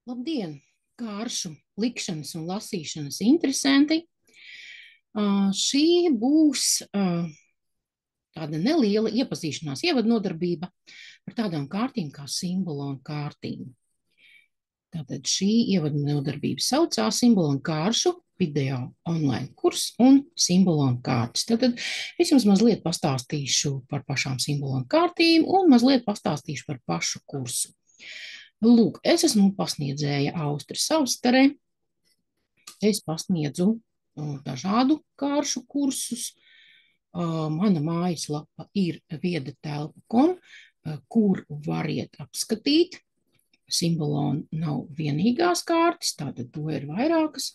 Labdien, kāršu likšanas un lasīšanas interesanti. Šī būs tāda neliela iepazīšanās ievadnodarbība par tādām kārtīm kā simbolonu kārtīm. Tātad šī ievadnodarbība saucās simbolonu kāršu video online kurs un simbolonu kārtas. Tātad es jums mazliet pastāstīšu par pašām simbolonu kārtīm un mazliet pastāstīšu par pašu kursu. Lūk, es esmu pasniedzēja Austra Savstarē. Es pasniedzu dažādu kāršu kursus. Mana mājaslapa ir viedatelpa.com, kur variet apskatīt. Simbolonu nav vienīgās kārtas, tātad to ir vairākas.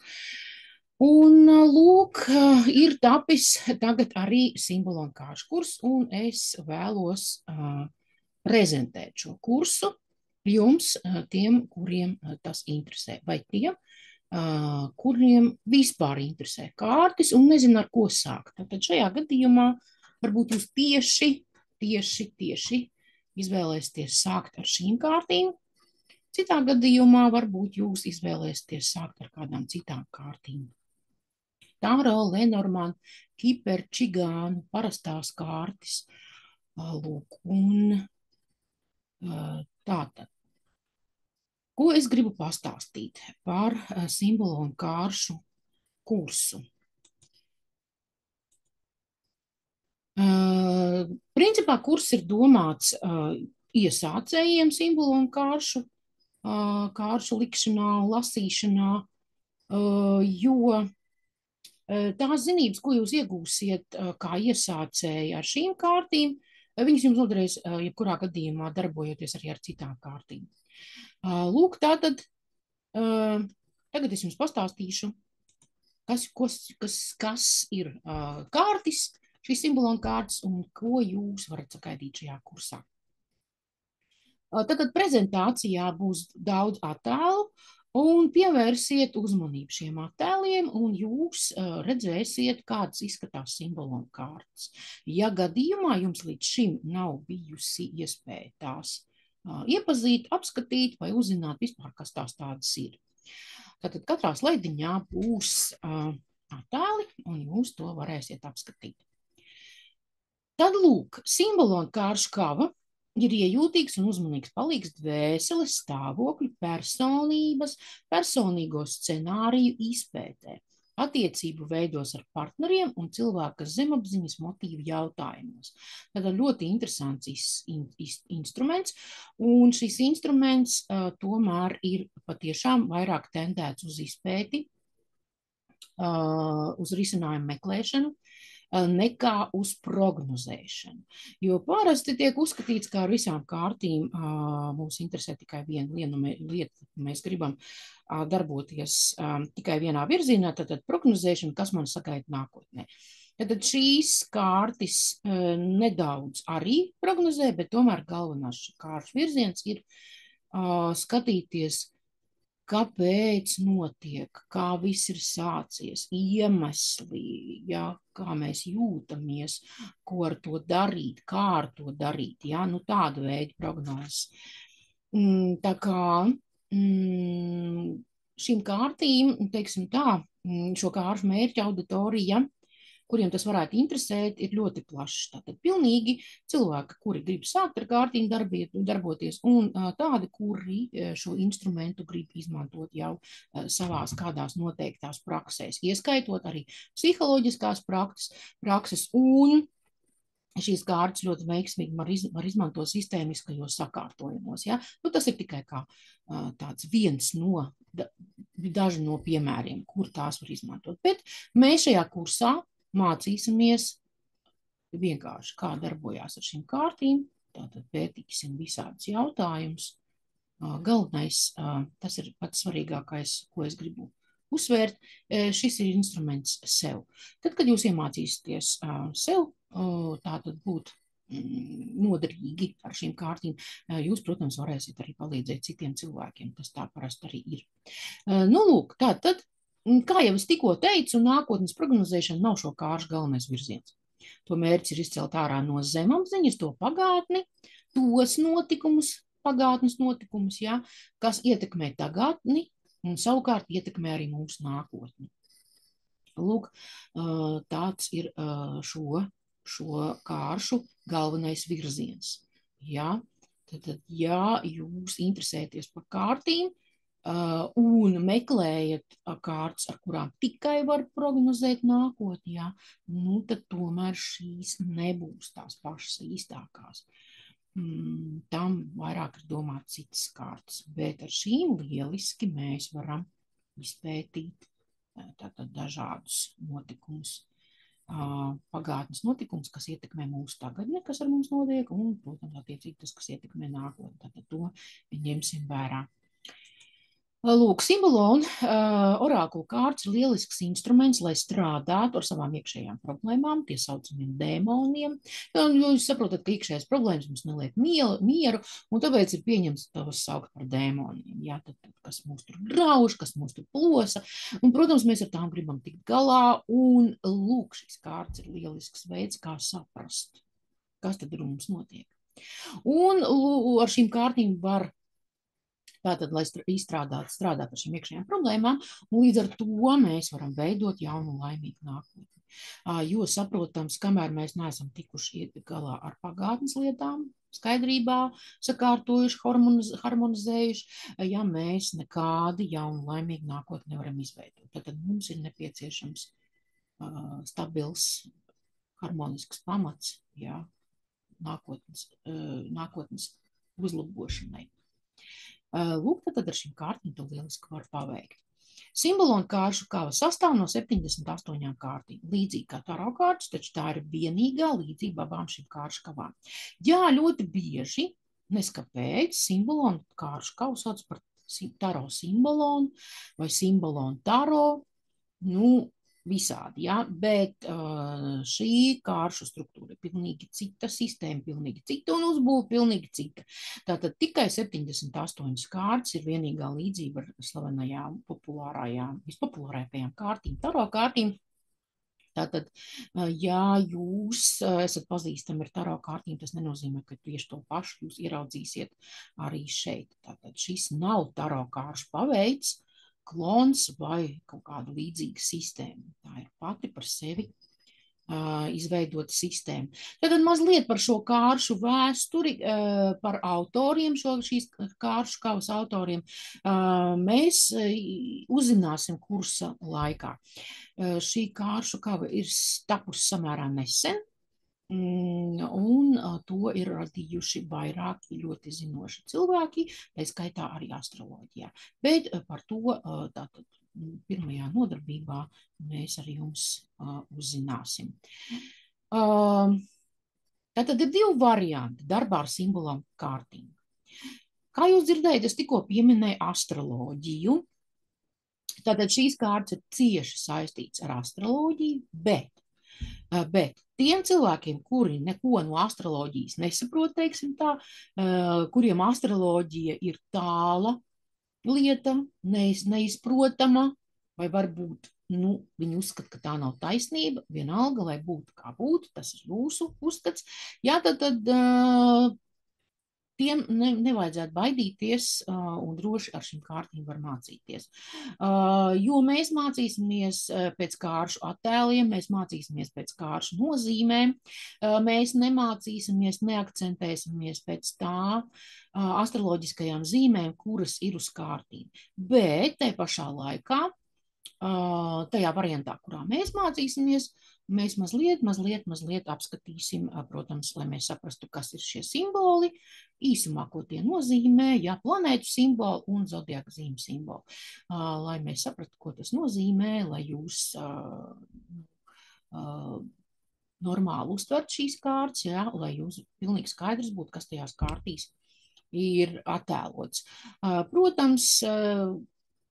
Un lūk, ir tapis tagad arī simbolonu kāršu kurs, un es vēlos prezentēt šo kursu jums, tiem, kuriem tas interesē, vai tiem, kuriem vispār interesē kārtas un nezinu, ar ko sākt. Tad šajā gadījumā varbūt jūs tieši izvēlēsieties sākt ar šīm kārtīm. Citā gadījumā varbūt jūs izvēlēsieties sākt ar kādām citām kārtīm. Tāro, Lenormand, Kiper, Čigānu, parastās kārtas. Lūk, un tātad. Ko es gribu pastāstīt par simbolonu kāršu kursu? Principā kurs ir domāts iesācējiem simbolonu kāršu likšanā, lasīšanā, jo tās zinības, ko jūs iegūsiet kā iesācēji ar šīm kārtīm, viņas jums noderēs jebkurā gadījumā darbojoties arī ar citām kārtīm. Lūk, tātad tagad es jums pastāstīšu, kas ir kārtis, šīs simbolonu kārtas un ko jūs varat sagaidīt šajā kursā. Tātad prezentācijā būs daudz attēlu un pievērsiet uzmanību šiem attēliem un jūs redzēsiet, kādas izskatās simbolonu kārtas. Ja gadījumā jums līdz šim nav bijusi iespēja tās iepazīt, apskatīt vai uzzināt vispār, kas tās tādas ir. Tātad katrā slaidiņā būs attēli un jūs to varēsiet apskatīt. Tad lūk, simbolonu kāršu kava ir iejūtīgs un uzmanīgs palīgs dvēseles stāvokļu, personības, personīgo scenāriju izpētē, attiecību veidos ar partneriem un cilvēka zemapziņas motīvu jautājumos. Tātad ļoti interesants instruments, un šis instruments tomēr ir patiešām vairāk tendēts uz izpēti, uz risinājumu meklēšanu, nekā uz prognozēšanu. Jo parasti tiek uzskatīts, ka ar visām kārtīm mūs interesē tikai viena lieta, mēs gribam darboties tikai vienā virzienā, tad prognozēšana, kas man sagaida nākotnē. Tad šīs kārtas nedaudz arī prognozē, bet tomēr galvenās kāršu virziens ir skatīties, kāpēc notiek, kā viss ir sācies, iemesli, ja, kā mēs jūtamies, ko ar to darīt, kā ar to darīt, ja, nu tāda veida prognozes. Tā kā šīm kārtīm, teiksim tā, šo kāršu mērķa auditorija, kuriem tas varētu interesēt, ir ļoti plašs. Tātad pilnīgi cilvēki, kuri grib sākt ar kārtīm darboties, un tādi, kuri šo instrumentu grib izmantot jau savās kādās noteiktās praksēs, ieskaitot arī psiholoģiskās prakses, un šīs kārtas ļoti veiksmīgi var izmantot sistēmiskajos sakārtojumos. Ja? Nu, tas ir tikai kā tāds viens no daži no piemēriem, kur tās var izmantot. Bet mēs šajā kursā mācīsimies vienkārši, kā darbojās ar šīm kārtīm, tātad pētīsim visādus jautājumus. Galvenais, tas ir pats svarīgākais, ko es gribu uzsvērt, šis ir instruments sev. Tad, kad jūs iemācīsieties sev, tātad būt noderīgi ar šīm kārtīm, jūs, protams, varēsiet arī palīdzēt citiem cilvēkiem, tas tā parasti arī ir. Nu, lūk, tātad, kā jau es tikko teicu, nākotnes prognozēšana nav šo kāršu galvenais virziens. To mērķis ir izcelt ārā no zemapziņas, to pagātni, tos notikumus, pagātnes notikumus, ja, kas ietekmē tagadni un savukārt ietekmē arī mūsu nākotni. Lūk, tāds ir šo kāršu galvenais virziens. Ja? Tad, ja jūs interesēties par kārtīm un meklējat kārtas, ar kurām tikai var prognozēt nākotni, ja? Nu, tad tomēr šīs nebūs tās pašas īstākās. Tam vairāk ir domāt citas kārtas, bet ar šīm lieliski mēs varam izpētīt tātad dažādus notikumus, pagātnes notikumus, kas ietekmē mūsu tagadni, kas ar mums notiek, un, protams, attiecīgi tas, kas ietekmē nākotni. Tātad to ņemsim vērā. Lūk, simbolona orākula kārtas ir lielisks instruments, lai strādātu ar savām iekšējām problēmām, tie saucamiem dēmoniem. Jo jūs saprotat, ka iekšējās problēmas mums neliek mieru, un tāpēc ir pieņemts tos saukt par dēmoniem. Jā, tad, kas mūs tur grauž, kas mūs tur plosa, un, protams, mēs ar tām gribam tikt galā, un lūk, šīs kārtas ir lielisks veids, kā saprast, kas tad ar mums notiek. Un ar šīm kārtīm var tātad, lai strādāt ar šīm iekšējām problēmām, un līdz ar to mēs varam veidot jaunu laimīgu nākotni. Jo, saprotams, kamēr mēs neesam tikuši iet galā ar pagātnes lietām, skaidrībā sakārtojuši, harmonizējuši, ja mēs nekādi jaunu laimīgu nākotni nevaram izveidot. Tad mums ir nepieciešams stabils, harmonisks pamats, ja, nākotnes uzlabošanai. Lūk, tad ar šīm kārtīm to lieliski var paveikt. Simbolona kāršu kava sastāv no 78 kārtīm. Līdzīgi kā taro kārtas, taču tā ir vienīgā līdzība abām šīm kāršu kavām. Jā, ļoti bieži, neskapēc, simbolona kāršu kavu sauc par taro simbolonu vai simbolonu taro, nu, visādi, ja? Bet šī kāršu struktūra ir pilnīgi cita, sistēma pilnīgi cita un uzbūve pilnīgi cita. Tātad tikai 78 kārtas ir vienīgā līdzība ar slavenajām vispopulārākajām kārtīm, taro kārtīm. Tātad, ja jūs esat pazīstami ar taro kārtīm, tas nenozīmē, ka tieši to pašu jūs ieraudzīsiet arī šeit. Tātad šis nav taro kāršu paveids, klons vai kaut kāda līdzīga sistēma. Tā ir pati par sevi izveidota sistēma. Tad mazliet par šo kāršu vēsturi, par autoriem, šīs kāršu kavas autoriem, mēs uzzināsim kursa laikā. Šī kāršu kava ir tapusi samērā nesen, un to ir radījuši vairāki ļoti zinoši cilvēki, tā skaitā arī astroloģijā. Bet par to tātad pirmajā nodarbībā mēs arī jums uzzināsim. Tātad ir divi varianti darbā ar simbolām kārtīm. Kā jūs dzirdējat, es tikko pieminēju astroloģiju. Tātad šīs kārtas ir cieši saistīts ar astroloģiju, bet tiem cilvēkiem, kuri neko no astroloģijas nesaprot, teiksim tā, kuriem astroloģija ir tāla lieta, neizprotama, vai varbūt, viņi uzskata, ka tā nav taisnība, vienalga, lai būtu kā būtu, tas ir jūsu uzskats, jā, tad tiem nevajadzētu baidīties un droši ar šīm kārtīm var mācīties. Jo mēs mācīsimies pēc kāršu attēliem, mēs mācīsimies pēc kāršu nozīmēm, mēs nemācīsimies, neakcentēsimies pēc tā astroloģiskajām zīmēm, kuras ir uz kārtīm. Bet te pašā laikā, tajā variantā, kurā mēs mācīsimies, mēs mazliet apskatīsim, protams, lai mēs saprastu, kas ir šie simboli, īsumā, ko tie nozīmē, ja planētu simboli un zodiaka zīmju simboli. Lai mēs saprastu, ko tas nozīmē, lai jūs normāli uztvert šīs kārtas, ja, lai jūs pilnīgi skaidrs būtu, kas tajās kārtīs ir attēlots. Protams,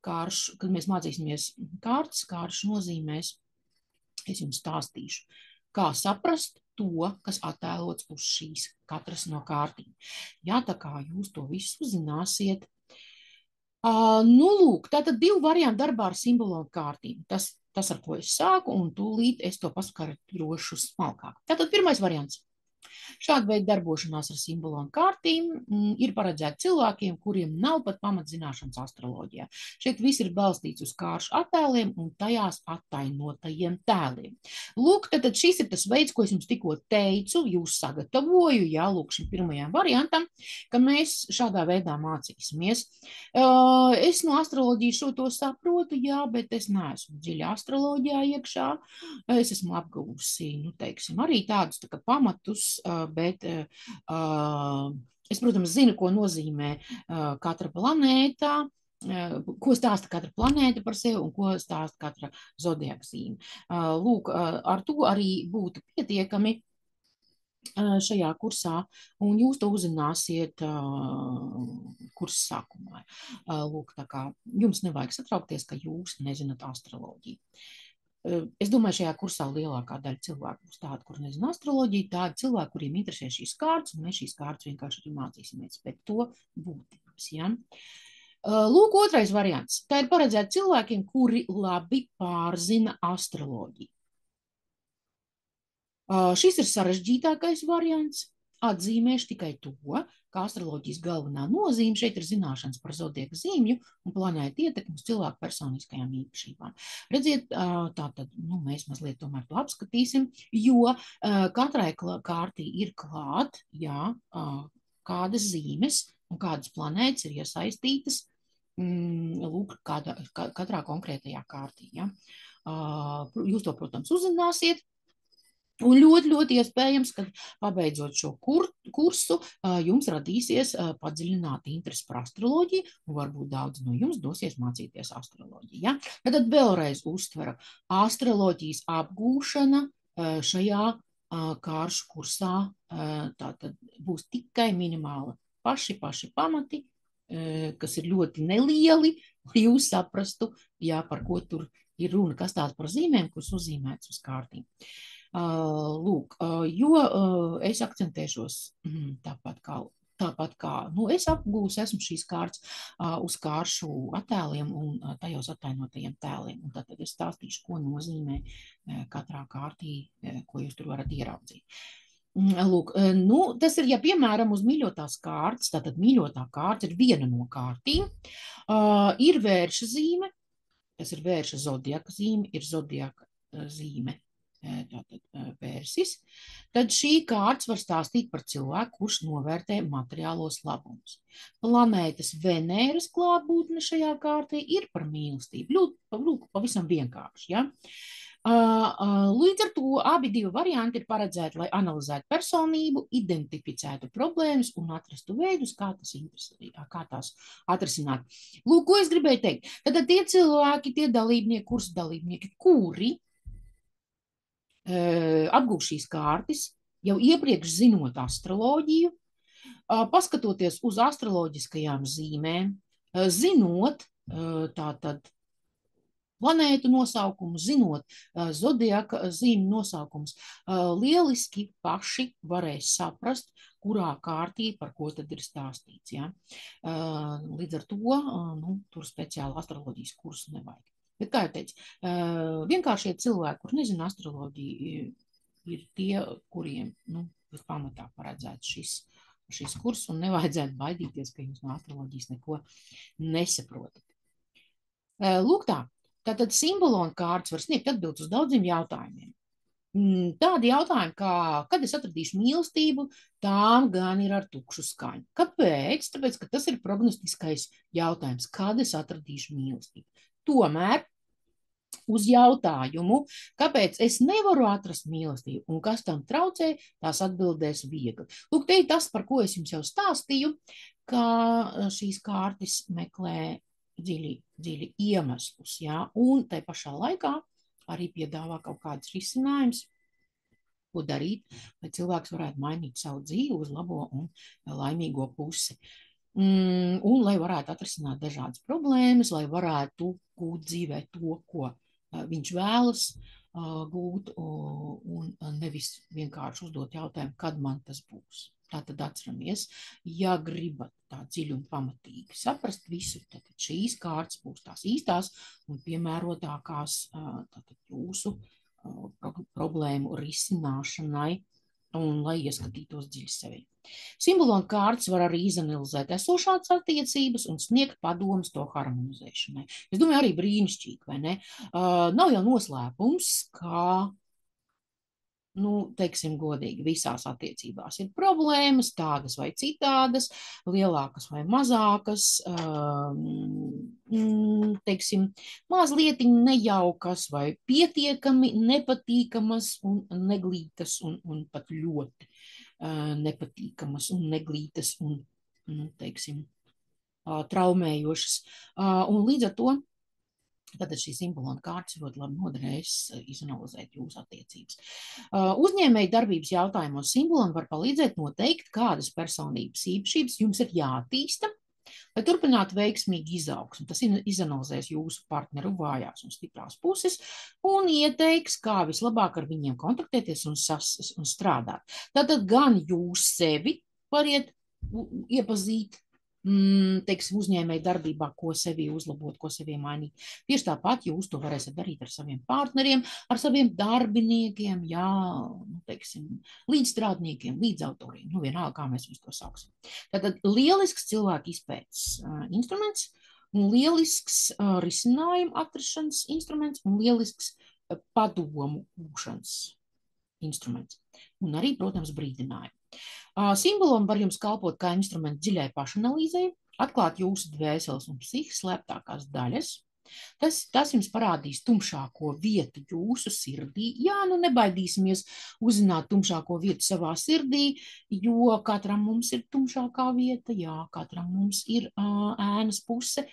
kad mēs mācīsimies kāršu nozīmēs, es jums stāstīšu, kā saprast to, kas attēlots uz šīs katras no kārtīm. Jā, tā kā jūs to visu uzzināsiet. Lūk, tātad divi varianti darbā ar simbolu kārtīm. Tas, ar ko es sāku, un tūlīt es to paskaidrošu smalkāk. Tātad pirmais variants. Šāda veida darbošanās ar simbolu un kārtīm ir paredzēta cilvēkiem, kuriem nav pat pamatzināšanas astroloģijā. Šeit viss ir balstīts uz kāršu attēliem un tajās attainotajiem tēliem. Lūk, tad šis ir tas veids, ko es jums tikko teicu, jūs sagatavoju, jā, lūk, šim pirmajam variantam, ka mēs šādā veidā mācīsimies. Es no astroloģijas šo to saprotu, jā, bet es neesmu dziļi astroloģijā iekšā. Es esmu apguvusi, nu, teiksim, arī tādus tā kā pamatus, bet es, protams, zinu, ko nozīmē katra planēta, ko stāsta katra planēta par sevi un ko stāsta katra zodiaka zīme. Lūk, ar to arī būtu pietiekami šajā kursā, un jūs to uzzināsiet kursa sākumā. Lūk, tā kā jums nevajag satraukties, ka jūs nezināt astroloģiju. Es domāju, šajā kursā lielākā daļa cilvēku būs tāda, kur nezina astroloģiju, tādi cilvēki, kuriem interesē šīs kārtas, un mēs šīs kārtas vienkārši arī mācīsimies pēc to būtības. Ja? Lūk, otrais variants. Tā ir paredzēta cilvēkiem, kuri labi pārzina astroloģiju. Šis ir sarežģītākais variants. Atzīmēšu tikai to, ka astroloģijas galvenā nozīme šeit ir zināšanas par zodiaka zīmju un planētu ietekmi uz cilvēku personiskajām īpašībām. Redziet, tātad, nu, mēs mazliet tomēr to apskatīsim, jo katrai kārtī ir klāt, jā, kādas zīmes un kādas planētas ir iesaistītas, lūk, katrā konkrētajā kārtī, ja. Jūs to, protams, uzzināsiet. Un ļoti, ļoti iespējams, ka pabeidzot šo kursu, jums radīsies padziļināta interese par astroloģiju, un varbūt daudz no jums dosies mācīties astroloģiju. Ja? Tad vēlreiz uztveru, astroloģijas apgūšana šajā kāršu kursā tātad būs tikai minimāla paši pamati, kas ir ļoti nelieli, lai jūs saprastu, jā, par ko tur ir runa, kas tās par zīmēm, kuras uzzīmētas uz kārtīm. Lūk, jo es akcentēšos tāpat kā nu, es apgūstu, esmu šīs kārtas uz kāršu attēliem un tajos attainotajiem tēliem. Un tad es stāstīšu, ko nozīmē katrā kārtī, ko jūs tur varat ieraudzīt. Lūk, nu, tas ir, ja piemēram uz mīļotās kārtas, tātad mīļotā kārta ir viena no kārtīm, ir vērša zīme, tas ir vērša zodiaka zīme, ir zodiaka zīme. Tātad vērsis, tad šī kārts var stāstīt par cilvēku, kurš novērtē materiālos labumus. Planētas Venēras klātbūtne šajā kārtī ir par mīlestību. Lūk, pavisam vienkārši. Ja? Līdz ar to abi divi varianti ir paredzēti, lai analizētu personību, identificētu problēmas un atrastu veidus, kā tās atrisināt. Lūk, ko es gribēju teikt. Tad tie cilvēki, tie dalībnieki, kursu dalībnieki, kuri apgūst šīs kārtas, jau iepriekš zinot astroloģiju, paskatoties uz astroloģiskajām zīmēm, zinot tātad planētu nosaukumus, zinot zodiaka zīmju nosaukumus, lieliski paši varēs saprast, kurā kārtī par ko tad ir stāstīts. Ja? Līdz ar to nu, tur speciāli astroloģijas kursu nevajag. Bet, kā jau teicu, vienkāršie cilvēki, kur nezina astroloģiju, ir tie, kuriem nu, pamatā paredzēts šis kurs, un nevajadzētu baidīties, ka jūs no astroloģijas neko nesaprotat. Lūk tā, tātad simbolu un kārtas var sniegt atbildes uz daudziem jautājumiem. Tādi jautājumi, kā, kad es atradīšu mīlestību, tām gan ir ar tukšu skaņu. Kāpēc? Tāpēc, ka tas ir prognostiskais jautājums, kad es atradīšu mīlestību. Tomēr uz jautājumu, kāpēc es nevaru atrast mīlestību un kas tam traucē, tās atbildēs viegli. Lūk, te ir tas, par ko es jums jau stāstīju, ka šīs kārtas meklē dziļi iemeslus, ja? Un tai pašā laikā arī piedāvā kaut kādus risinājumus, ko darīt, lai cilvēks varētu mainīt savu dzīvi uz labo un laimīgo pusi. Un lai varētu atrisināt dažādas problēmas, lai varētu gūt dzīvē to, ko viņš vēlas gūt, un nevis vienkārši uzdot jautājumu, kad man tas būs. Tātad atceramies, ja gribat tā dziļi un pamatīgi saprast visu, tad šīs kārtas būs tās īstās un piemērotākās tātad jūsu problēmu risināšanai un lai ieskatītos dziļi sevi. Simbolona kārtas var arī izanalizēt esošās attiecības un sniegt padomus to harmonizēšanai. Es domāju, arī brīnišķīgi, vai ne? Nav jau noslēpums, ka teiksim godīgi, visās attiecībās ir problēmas, tādas vai citādas, lielākas vai mazākas, teiksim, mazliet nejaukas vai pietiekami nepatīkamas un neglītas un pat ļoti nepatīkamas un neglītas un, teiksim, traumējošas. Un līdz ar to Tātad šī simbolona kārtas ļoti labi noderēs izanalizēt jūsu attiecības. Uzņēmēju darbības jautājumos simbolona var palīdzēt noteikt, kādas personības īpašības jums ir jātīsta, lai turpinātu veiksmīgi izaugsmu. Tas izanalizēs jūsu partneru vājās un stiprās puses un ieteiks, kā vislabāk ar viņiem kontaktēties un strādāt. Tātad gan jūs sevi variet iepazīt, teiksim, uzņēmēju darbībā, ko sevi uzlabot, ko sevi mainīt. Tieši tāpat jūs to varēsiet darīt ar saviem partneriem, ar saviem darbiniekiem, jā, teiksim, līdzstrādniekiem, līdzautoriem, vienalga, kā mēs viņus to sauksim. Tātad lielisks cilvēku izpētes instruments, un lielisks risinājumu atrašanas instruments, un lielisks padomu gūšanas instruments. Un arī, protams, brīdinājumu. Simbolom var jums kalpot kā instruments dziļai pašanalīzei, atklāt jūsu dvēseles un psihikas slēptākās daļas. Tas jums parādīs tumšāko vietu jūsu sirdī. Jā, nebaidīsimies uzzināt tumšāko vietu savā sirdī, jo katram mums ir tumšākā vieta, jā, katram mums ir ēnas puse.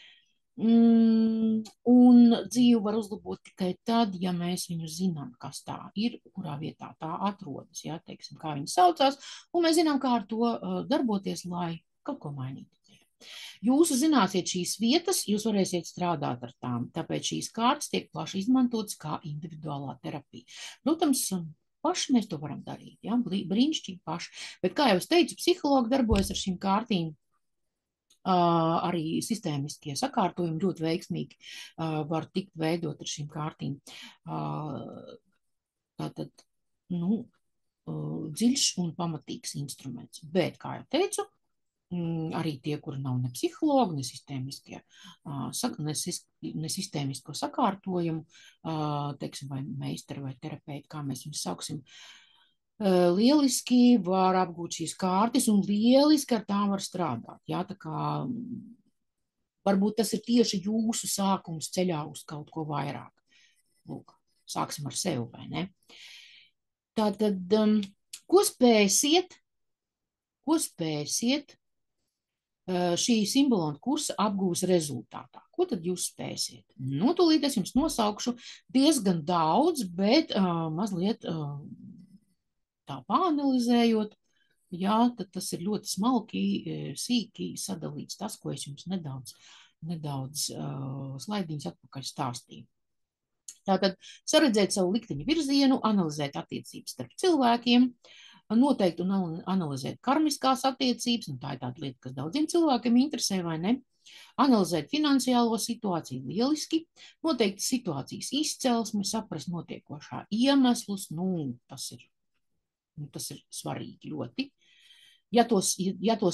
Un dzīvi var uzlabot tikai tad, ja mēs viņu zinām, kas tā ir, kurā vietā tā atrodas, ja, teiksim, kā viņa saucās, un mēs zinām, kā ar to darboties, lai kaut ko mainītu. Jūs zināsiet šīs vietas, jūs varēsiet strādāt ar tām, tāpēc šīs kārtas tiek plaši izmantotas kā individuālā terapija. Protams, paši mēs to varam darīt, ja, brīnišķīgi paši, bet, kā jau es teicu, psihologi darbojas ar šīm kārtīm. Arī sistēmiskie sakārtojumi ļoti veiksmīgi var tikt veidot ar šīm kārtīm. Tātad, dziļš un pamatīgs instruments. Bet, kā jau teicu, arī tie, kuri nav ne psihologi, ne sistēmisko sakārtojumu, teiksim, vai meistari vai terapeiti, kā mēs viņus sauksim, lieliski var apgūt šīs kārtas un lieliski ar tām var strādāt. Jā, tā kā varbūt tas ir tieši jūsu sākums ceļā uz kaut ko vairāk. Lūk, sāksim ar sevi, vai ne? Tātad, ko spēsiet šī simbolona kursa apgūs rezultātā? Ko tad jūs spēsiet? Tūlīt es jums nosaukšu diezgan daudz, bet mazliet tā pāanalizējot, jā, tad tas ir ļoti smalki, sīki sadalīts tas, ko es jums nedaudz slaidiņus atpakaļ stāstīju. Tātad saredzēt savu likteņa virzienu, analizēt attiecības starp cilvēkiem, noteikt un analizēt karmiskās attiecības, tā ir tāda lieta, kas daudziem cilvēkiem interesē, vai ne? Analizēt finansiālo situāciju lieliski, noteikt situācijas izcelsmi, saprast notiekošā iemeslus, tas ir svarīgi ļoti. Ja to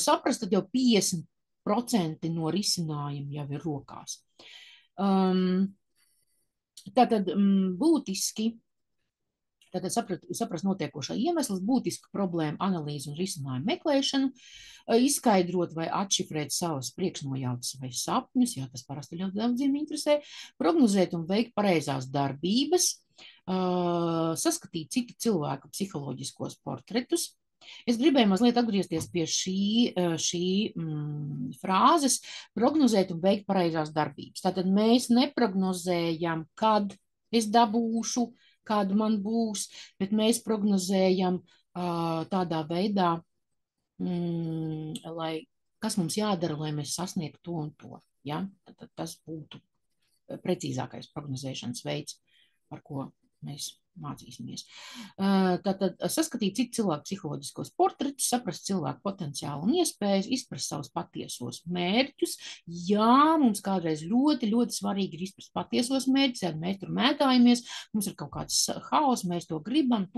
saprast, tad jau 50% no risinājuma jau ir rokās. Tātad būtiski, saprast notiekošā iemesls, būtiska problēma analīze un risinājumu meklēšanu, izskaidrot vai atšifrēt savas priekšnojautas vai sapņus, jā, tas parasti ļoti daudziem interesē, prognozēt un veikt pareizās darbības, saskatīt citu cilvēku psiholoģiskos portretus. Es gribēju mazliet atgriezties pie šī frāzes prognozēt un veikt pareizās darbības. Tātad mēs neprognozējam, kad es dabūšu, kāda man būs, bet mēs prognozējam tādā veidā, kas mums jādara, lai mēs sasniegtu to un to. Ja? Tad tas būtu precīzākais prognozēšanas veids, par ko mēs mācīsimies. Tātad saskatīt citu cilvēku psiholoģiskos portretus, saprast cilvēku potenciālu un iespējas, izprast savus patiesos mērķus. Jā, mums kādreiz ļoti, ļoti svarīgi ir izprast patiesos mērķus, ja mēs tur mētājamies, mums ir kaut kāds haoss, mēs to gribam,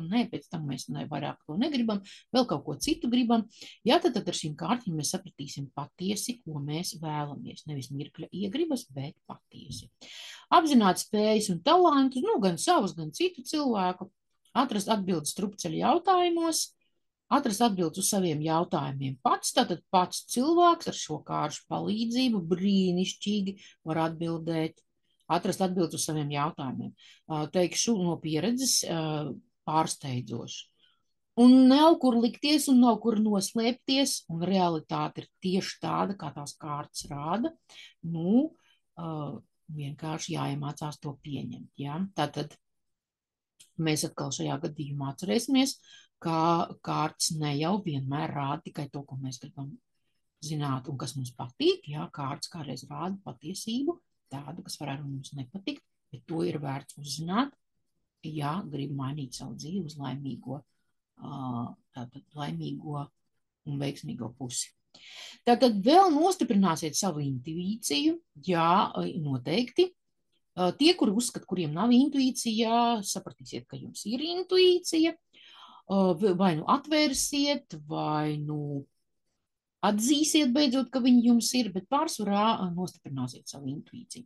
nē, pēc tam mēs vairāk to negribam, vēl kaut ko citu gribam. Jā, tad ar šīm kārtiņām mēs sapratīsim patiesi, ko mēs vēlamies. Nevis mirkļa iegribas, bet patiesi. Apzināt spējas un talantus, gan savus, gan citu cilvēku, atrast atbildes strupceļa jautājumos, atrast atbildes uz saviem jautājumiem pats, tātad pats cilvēks ar šo kāršu palīdzību brīnišķīgi var atbildēt, atrast atbildes uz saviem jautājumiem. Teikšu no pieredzes pārsteidzoši. Un nav kur likties un nav kur noslēpties, un realitāte ir tieši tāda, kā tās kārtas rāda. Vienkārši jāiemācās to pieņemt. Ja? Tātad mēs atkal šajā gadījumā atcerēsimies, ka kārtas ne jau vienmēr rāda tikai to, ko mēs gribam zināt un kas mums patīk. Ja? Kārtas kādreiz rāda patiesību, tādu, kas varētu mums nepatikt, bet to ir vērts uzzināt, ja grib mainīt savu dzīvi uz laimīgo un veiksmīgo pusi. Tātad vēl nostiprināsiet savu intuīciju, jā, noteikti. Tie, kuri uzskata, kuriem nav intuīcija, sapratīsiet, ka jums ir intuīcija, vai nu atvērsiet, vai nu atzīsiet beidzot, ka viņi jums ir, bet pārsvarā nostiprināsiet savu intuīciju.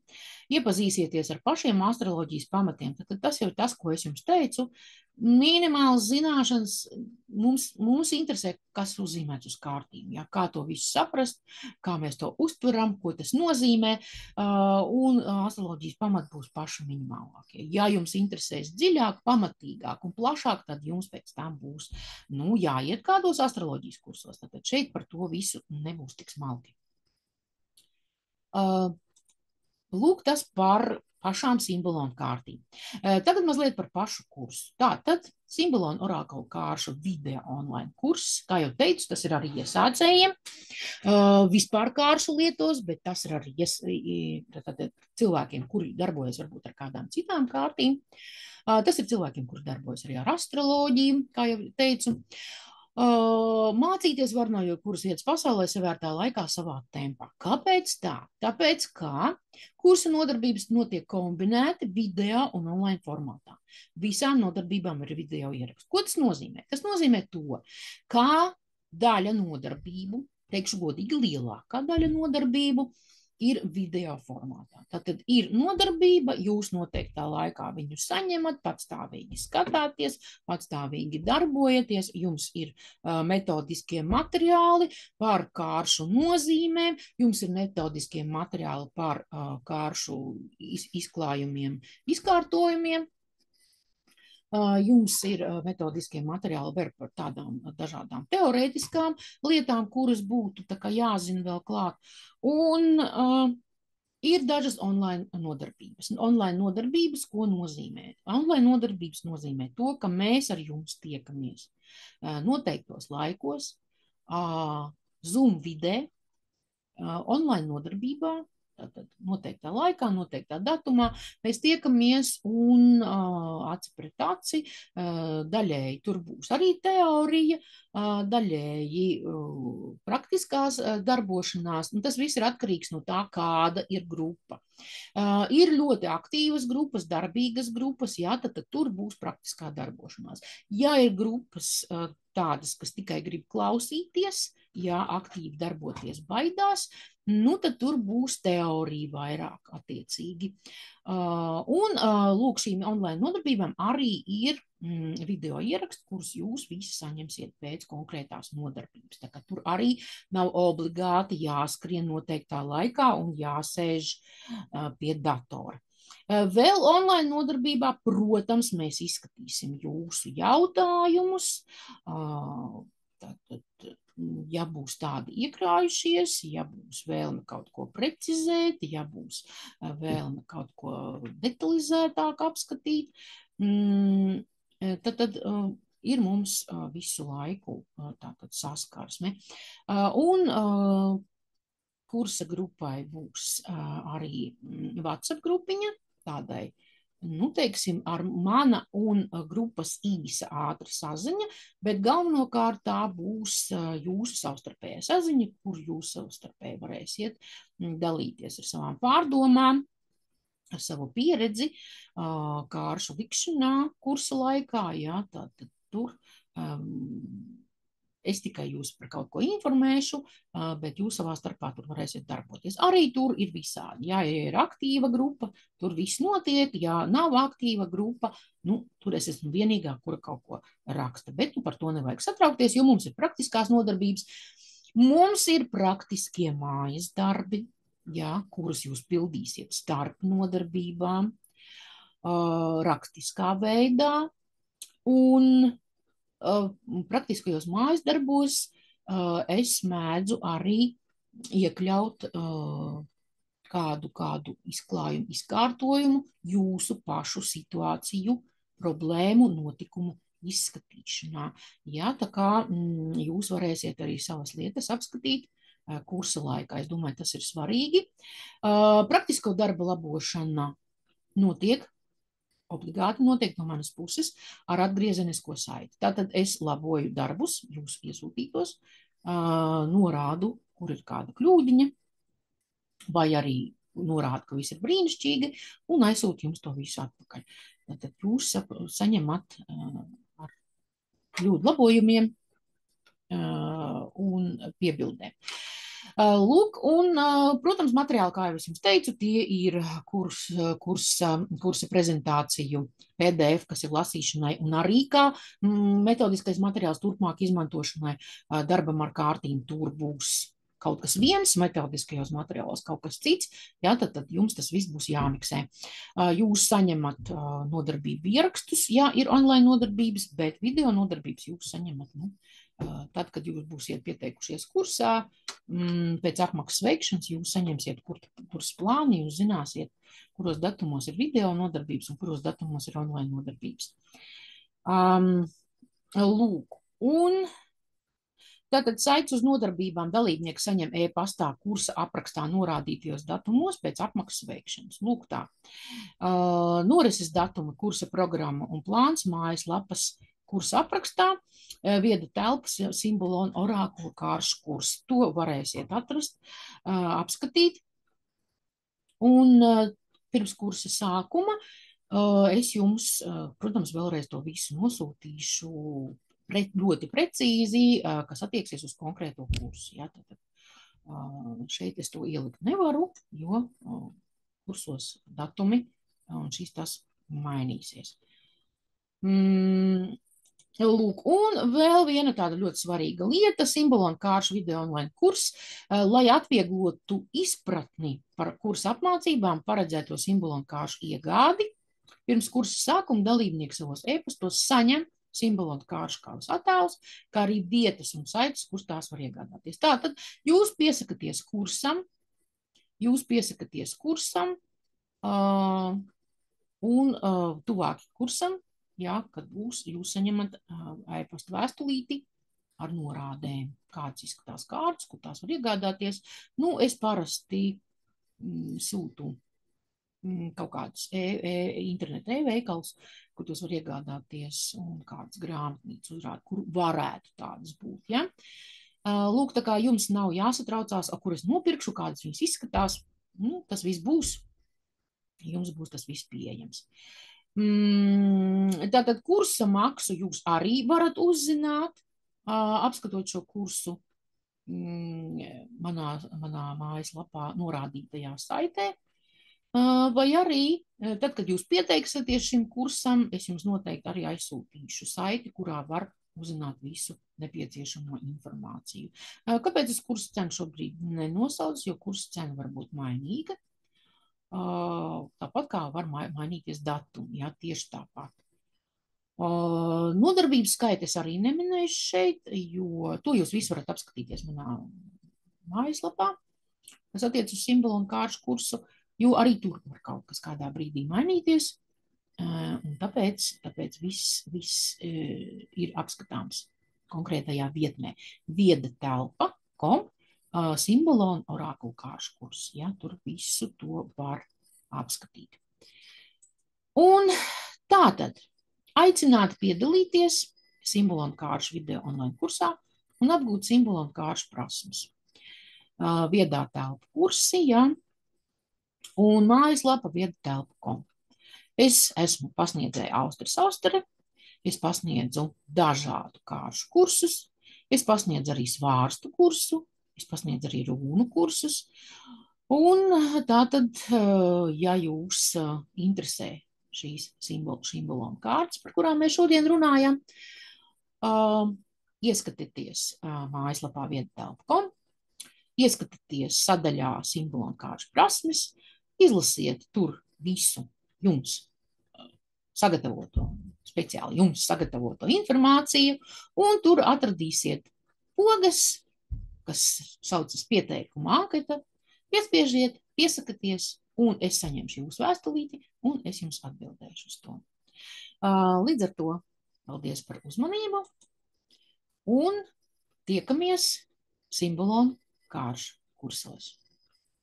Iepazīsieties ar pašiem astroloģijas pamatiem, tad tas jau ir tas, ko es jums teicu. Minimāls zināšanas mums interesē, kas uzzīmēts uz kārtīm, ja? Kā to visu saprast, kā mēs to uztveram, ko tas nozīmē, un astroloģijas pamati būs paši minimālākie. Ja jums interesēs dziļāk, pamatīgāk un plašāk, tad jums pēc tam būs, jāiet kādos astroloģijas kursos, tad šeit par to visu nebūs tik smalki. Lūk, tas par pašām simbolonu kārtīm. Tagad mazliet par pašu kursu. Tātad simbolonu orākulu kāršu video online kurs, kā jau teicu, tas ir arī iesācējiem. Vispār kāršu lietos, bet tas ir arī cilvēkiem, kuri darbojas varbūt ar kādām citām kārtīm. Tas ir cilvēkiem, kuri darbojas arī ar astroloģiju, kā jau teicu. Mācīties var no jebkuras vietas pasaulē savērtā laikā savā tempā. Kāpēc tā? Tāpēc, ka kursa nodarbības notiek kombinēti video un online formātā. Visām nodarbībām ir video ieraksts. Ko tas nozīmē? Tas nozīmē to, kā daļa nodarbību, teikšu godīgi, lielākā daļa nodarbību ir video formātā. Tātad ir nodarbība, jūs noteiktā laikā viņu saņemat, patstāvīgi skatāties, patstāvīgi darbojaties, jums ir metodiskie materiāli par kāršu nozīmēm, jums ir metodiskie materiāli par kāršu izklājumiem, izkārtojumiem. Jums ir metodiskie materiāli vēl par tādām dažādām teorētiskām lietām, kuras būtu tā kā jāzina vēl klāt. Un ir dažas online nodarbības. Online nodarbības, ko nozīmē? Online nodarbības nozīmē to, ka mēs ar jums tiekamies noteiktos laikos, Zoom vidē, online nodarbībā, tātad noteiktā laikā, noteiktā datumā, mēs tiekamies un aci pret aci, daļēji tur būs arī teorija, daļēji praktiskās darbošanās, un tas viss ir atkarīgs no tā, kāda ir grupa. Ir ļoti aktīvas grupas, darbīgas grupas, jā, tad tur būs praktiskā darbošanās. Ja ir grupas tādas, kas tikai grib klausīties, ja aktīvi darboties baidās, tad tur būs teorija vairāk attiecīgi. Un lūk, šīm online nodarbībām arī ir video ieraksti, kurus jūs visi saņemsiet pēc konkrētās nodarbības. Tā kā tur arī nav obligāti jāskrien noteiktā laikā un jāsēž pie datora. Vēl online nodarbībā, protams, mēs izskatīsim jūsu jautājumus. Ja būs tādi iekrājušies, ja būs vēlme kaut ko precizēt, ja būs vēlme kaut ko detalizētāk apskatīt, tad ir mums visu laiku tātad saskarsme. Un kursa grupai būs arī WhatsApp grupiņa, tādai teiksim, ar mana un grupas īsa ātra saziņa, bet galvenokārt tā būs jūsu savstarpējā saziņa, kur jūs savstarpēji varēsiet dalīties ar savām pārdomām, ar savu pieredzi, kāršu likšanā kursa laikā, jā, tātad tur es tikai jūs par kaut ko informēšu, bet jūs savā starpā tur varēsiet darboties. Arī tur ir visādi. Jā, ja ir aktīva grupa, tur viss notiek. Ja nav aktīva grupa, tur es esmu vienīgā, kura kaut ko raksta. Bet par to nevajag satraukties, jo mums ir praktiskās nodarbības. Mums ir praktiskie mājas darbi, jā, kurus jūs pildīsiet starp nodarbībām, rakstiskā veidā, un praktiskajos mājas darbos es mēdzu arī iekļaut kādu izklājumu, izkārtojumu jūsu pašu situāciju, problēmu, notikumu izskatīšanā. Jā, tā kā jūs varēsiet arī savas lietas apskatīt kursa laikā. Es domāju, tas ir svarīgi. Praktisko darba labošana obligāti notiek no manas puses ar atgriezenisko saiti. Tātad es laboju darbus, jūsu iesūtītos, norādu, kur ir kāda kļūdiņa, vai arī norādu, ka viss ir brīnišķīgi, un aizsūtu jums to visu atpakaļ. Tātad jūs saņemat ar kļūdu labojumiem un piebildēm. Lūk, un, protams, materiāli, kā jau es jums teicu, tie ir kursa prezentāciju PDF, kas ir lasīšanai, un arī kā metodiskais materiāls turpmāk izmantošanai darbam ar kārtīm. Tur būs kaut kas viens, metodiskajos materiālos kaut kas cits, jā, tad jums tas viss būs jāmiksē. Jūs saņemat nodarbību ierakstus, jā, ir online nodarbības, bet video nodarbības jūs saņemat, tad, kad jūs būsiet pieteikušies kursā, pēc apmaksas veikšanas jūs saņemsiet kursa plānu, jūs zināsiet, kuros datumos ir video nodarbības un kuros datumos ir online nodarbības. Lūk, un tātad saites uz nodarbībām dalībnieki saņem e-pastā kursa aprakstā norādītajos datumos pēc apmaksas veikšanas. Lūk tā. Norises datuma, kursa programma un plāns mājaslapas kursa aprakstā, vieda telpas, simbolu un orākulu kāršu kursu. To varēsiet atrast, apskatīt. Un pirms kursa sākuma es jums, protams, vēlreiz to visu nosūtīšu ļoti precīzi, kas attieksies uz konkrēto kursu. Ja, šeit es to ielikt nevaru, jo kursos datumi un šis tas mainīsies. Lūk, un vēl viena tāda ļoti svarīga lieta, simbolu un kāršu video online kurs, lai atvieglotu izpratni par kursa apmācībām, paredzēto simbolu un kāršu iegādi. Pirms kursa sākuma dalībnieki savos e-pastos saņem simbolu un kāršu kavas attēlus, kā arī vietas un saites, kur tās var iegādāties. Tātad jūs piesakaties kursam, un tuvāki kursam, jā, kad jūs saņemat e-pasta vēstulīti ar norādēm, kāds izskatās kārtas, kur tās var iegādāties. Es parasti sūtu kaut kādus interneta e-veikals, kur tos var iegādāties, un kādas grāmatnīcas uzrāda, kur varētu tādas būt. Ja? Lūk, tā kā jums nav jāsatraucās, kur es nopirkšu, kādas viņas izskatās, tas viss būs. Jums būs tas viss pieejams. Tātad kursa maksu jūs arī varat uzzināt, apskatot šo kursu manā mājaslapā norādītajā saitē, vai arī, tad, kad jūs pieteiksieties šim kursam, es jums noteikti arī aizsūtīšu saiti, kurā var uzzināt visu nepieciešamo informāciju. Kāpēc es kursa cenu šobrīd nenosaucu, jo kursa cena var būt mainīga. Tāpat kā var mainīties datumi, jā, tieši tāpat. Nodarbības skaitu es arī neminēšu šeit, jo to jūs visu varat apskatīties manā mājaslapā, kas attiec uz simbolu un kāršu kursu, jo arī tur var kaut kas kādā brīdī mainīties, un tāpēc viss ir apskatāms konkrētajā vietnē. Viedatelpa.com simbolu un orākulu kāršu kursu, ja, tur visu to var apskatīt. Un tātad aicināti piedalīties simbolu un kāršu video online kursā un apgūt simbolu un kāršu prasmes. Viedā telpa kursi, ja, un mājaslapa viedatelpa.com. Es esmu pasniedzēja Austras Austere, es pasniedzu dažādu kāršu kursus, es pasniedzu arī svārstu kursu, es pasniedzu arī runu kursus, un tātad, ja jūs interesē šīs simbolām kārtas, par kurām mēs šodien runājam, ieskatieties mājaslapā viedatelpa.com, ieskatieties sadaļā simbolu un kāršu prasmes, izlasiet tur visu jums sagatavoto, speciāli jums sagatavoto informāciju, un tur atradīsiet pogas, kas saucas pieteikuma anketa, piespiežiet, piesakaties, un es saņemšu jūsu vēstulīti, un es jums atbildēšu uz to. Līdz ar to paldies par uzmanību, un tiekamies simbolu kāršu kursos.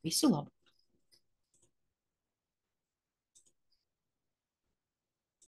Visu labu!